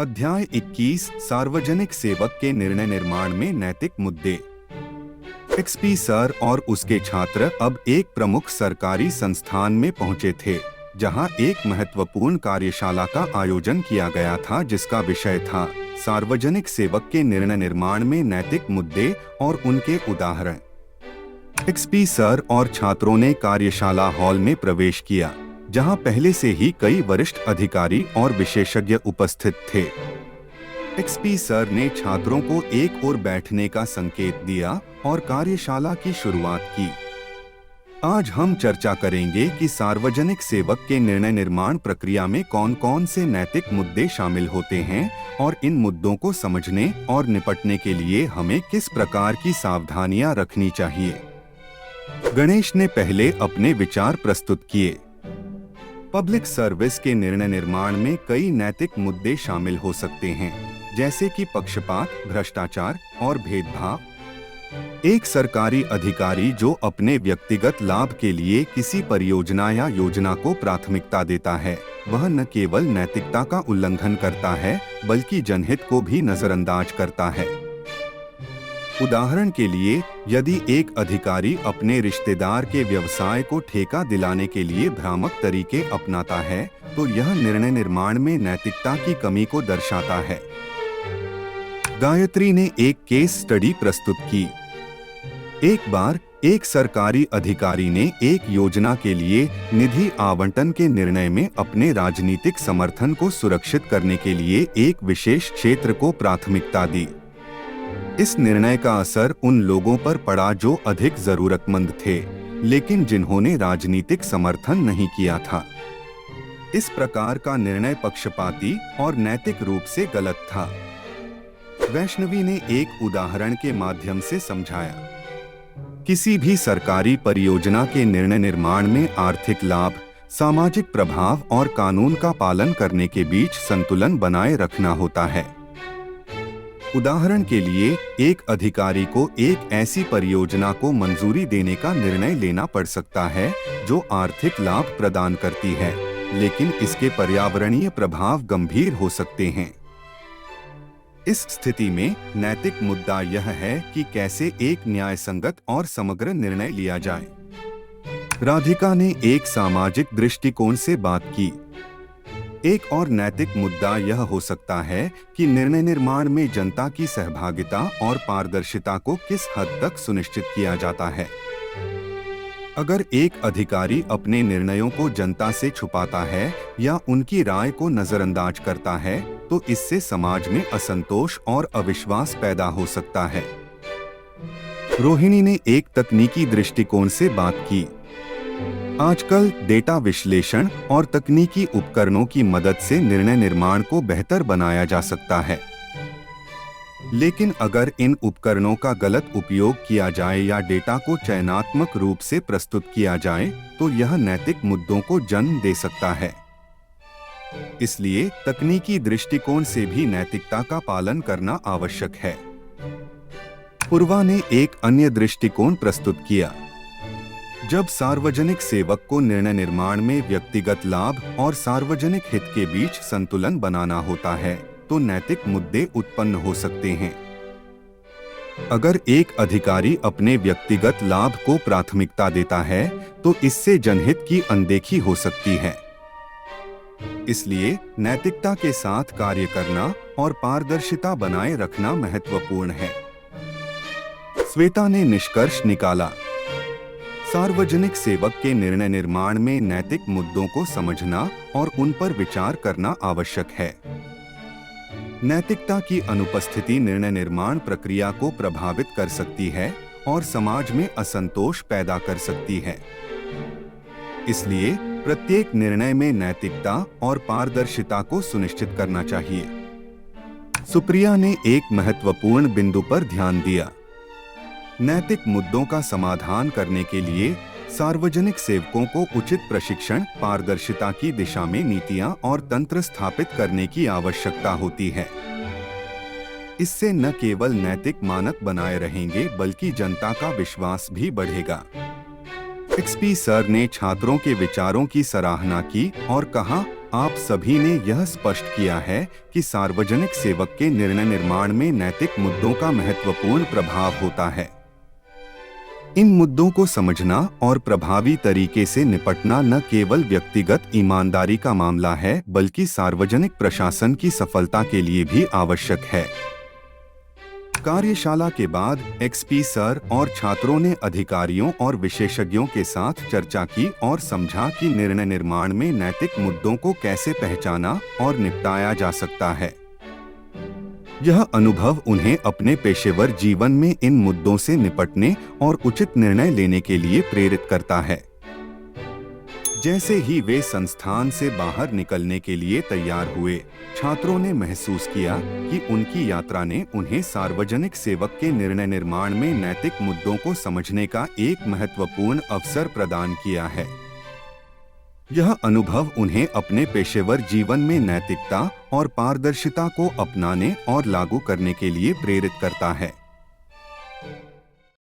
अध्याय 21 सार्वजनिक सेवक के निर्णय निर्माण में नैतिक मुद्दे। एक्सपी सर और उसके छात्र अब एक प्रमुख सरकारी संस्थान में पहुंचे थे, जहां एक महत्वपूर्ण कार्यशाला का आयोजन किया गया था, जिसका विषय था सार्वजनिक सेवक के निर्णय निर्माण में नैतिक मुद्दे और उनके उदाहरण। एक्सपी सर और छात्रों ने कार्यशाला हॉल में प्रवेश किया, जहां पहले से ही कई वरिष्ठ अधिकारी और विशेषज्ञ उपस्थित थे। एक्सपी सर ने छात्रों को एक ओर बैठने का संकेत दिया और कार्यशाला की शुरुआत की। आज हम चर्चा करेंगे कि सार्वजनिक सेवक के निर्णय निर्माण प्रक्रिया में कौन-कौन से नैतिक मुद्दे शामिल होते हैं और इन मुद्दों को समझने और निपटने के लिए हमें किस प्रकार की सावधानियां रखनी चाहिए। गणेश ने पहले अपने विचार प्रस्तुत किए। पब्लिक सर्विस के निर्णय निर्माण में कई नैतिक मुद्दे शामिल हो सकते हैं, जैसे कि पक्षपात, भ्रष्टाचार और भेदभाव। एक सरकारी अधिकारी जो अपने व्यक्तिगत लाभ के लिए किसी परियोजना या योजना को प्राथमिकता देता है, वह न केवल नैतिकता का उल्लंघन करता है, बल्कि जनहित को भी नजरअंदाज करता है। उदाहरण के लिए, यदि एक अधिकारी अपने रिश्तेदार के व्यवसाय को ठेका दिलाने के लिए भ्रामक तरीके अपनाता है, तो यह निर्णय निर्माण में नैतिकता की कमी को दर्शाता है। गायत्री ने एक केस स्टडी प्रस्तुत की। एक बार एक सरकारी अधिकारी ने एक योजना के लिए निधि आवंटन के निर्णय में अपने राजनीतिक समर्थन को सुरक्षित करने के लिए एक विशेष क्षेत्र को प्राथमिकता दी। इस निर्णय का असर उन लोगों पर पड़ा जो अधिक जरूरतमंद थे, लेकिन जिन्होंने राजनीतिक समर्थन नहीं किया था। इस प्रकार का निर्णय पक्षपाती और नैतिक रूप से गलत था। वैष्णवी ने एक उदाहरण के माध्यम से समझाया। किसी भी सरकारी परियोजना के निर्णय निर्माण में आर्थिक लाभ, सामाजिक प्रभाव और कानून का पालन करने के बीच संतुलन बनाए रखना होता है। उदाहरण के लिए, एक अधिकारी को एक ऐसी परियोजना को मंजूरी देने का निर्णय लेना पड़ सकता है जो आर्थिक लाभ प्रदान करती है, लेकिन इसके पर्यावरणीय प्रभाव गंभीर हो सकते हैं। इस स्थिति में नैतिक मुद्दा यह है कि कैसे एक न्यायसंगत और समग्र निर्णय लिया जाए। राधिका ने एक सामाजिक दृष्टिकोण से बात की। एक और नैतिक मुद्दा यह हो सकता है कि निर्णय निर्माण में जनता की सहभागिता और पारदर्शिता को किस हद तक सुनिश्चित किया जाता है। अगर एक अधिकारी अपने निर्णयों को जनता से छुपाता है या उनकी राय को नजरअंदाज करता है, तो इससे समाज में असंतोष और अविश्वास पैदा हो सकता है। रोहिणी ने एक तकनीकी दृष्टिकोण से बात की। आजकल डेटा विश्लेषण और तकनीकी उपकरणों की मदद से निर्णय निर्माण को बेहतर बनाया जा सकता है, लेकिन अगर इन उपकरणों का गलत उपयोग किया जाए या डेटा को चयनात्मक रूप से प्रस्तुत किया जाए, तो यह नैतिक मुद्दों को जन्म दे सकता है। इसलिए तकनीकी दृष्टिकोण से भी नैतिकता का पालन करना आवश्यक है। पूर्वा ने एक अन्य दृष्टिकोण प्रस्तुत किया। जब सार्वजनिक सेवक को निर्णय निर्माण में व्यक्तिगत लाभ और सार्वजनिक हित के बीच संतुलन बनाना होता है, तो नैतिक मुद्दे उत्पन्न हो सकते हैं। अगर एक अधिकारी अपने व्यक्तिगत लाभ को प्राथमिकता देता है, तो इससे जनहित की अनदेखी हो सकती है। इसलिए नैतिकता के साथ कार्य करना और पारदर्शिता बनाए रखना महत्वपूर्ण है। श्वेता ने निष्कर्ष निकाला। सार्वजनिक सेवक के निर्णय निर्माण में नैतिक मुद्दों को समझना और उन पर विचार करना आवश्यक है। नैतिकता की अनुपस्थिति निर्णय निर्माण प्रक्रिया को प्रभावित कर सकती है और समाज में असंतोष पैदा कर सकती है। इसलिए प्रत्येक निर्णय में नैतिकता और पारदर्शिता को सुनिश्चित करना चाहिए। सुप्रिया ने एक महत्वपूर्ण बिंदु पर ध्यान दिया। नैतिक मुद्दों का समाधान करने के लिए सार्वजनिक सेवकों को उचित प्रशिक्षण, पारदर्शिता की दिशा में नीतियां और तंत्र स्थापित करने की आवश्यकता होती है। इससे न केवल नैतिक मानक बनाए रहेंगे, बल्कि जनता का विश्वास भी बढ़ेगा। एक्सपी सर ने छात्रों के विचारों की सराहना की और कहा, आप सभी ने यह स्पष्ट किया है कि सार्वजनिक सेवक के निर्णय निर्माण में नैतिक मुद्दों का महत्वपूर्ण प्रभाव होता है। इन मुद्दों को समझना और प्रभावी तरीके से निपटना न केवल व्यक्तिगत ईमानदारी का मामला है, बल्कि सार्वजनिक प्रशासन की सफलता के लिए भी आवश्यक है। कार्यशाला के बाद एक्सपी सर और छात्रों ने अधिकारियों और विशेषज्ञों के साथ चर्चा की और समझा कि निर्णय निर्माण में नैतिक मुद्दों को कैसे पहचाना और निपटाया जा सकता है। यह अनुभव उन्हें अपने पेशेवर जीवन में इन मुद्दों से निपटने और उचित निर्णय लेने के लिए प्रेरित करता है। जैसे ही वे संस्थान से बाहर निकलने के लिए तैयार हुए, छात्रों ने महसूस किया कि उनकी यात्रा ने उन्हें सार्वजनिक सेवक के निर्णय निर्माण में नैतिक मुद्दों को समझने का एक महत्वपूर्ण अवसर प्रदान किया है। यह अनुभव उन्हें अपने पेशेवर जीवन में नैतिकता और पारदर्शिता को अपनाने और लागू करने के लिए प्रेरित करता है।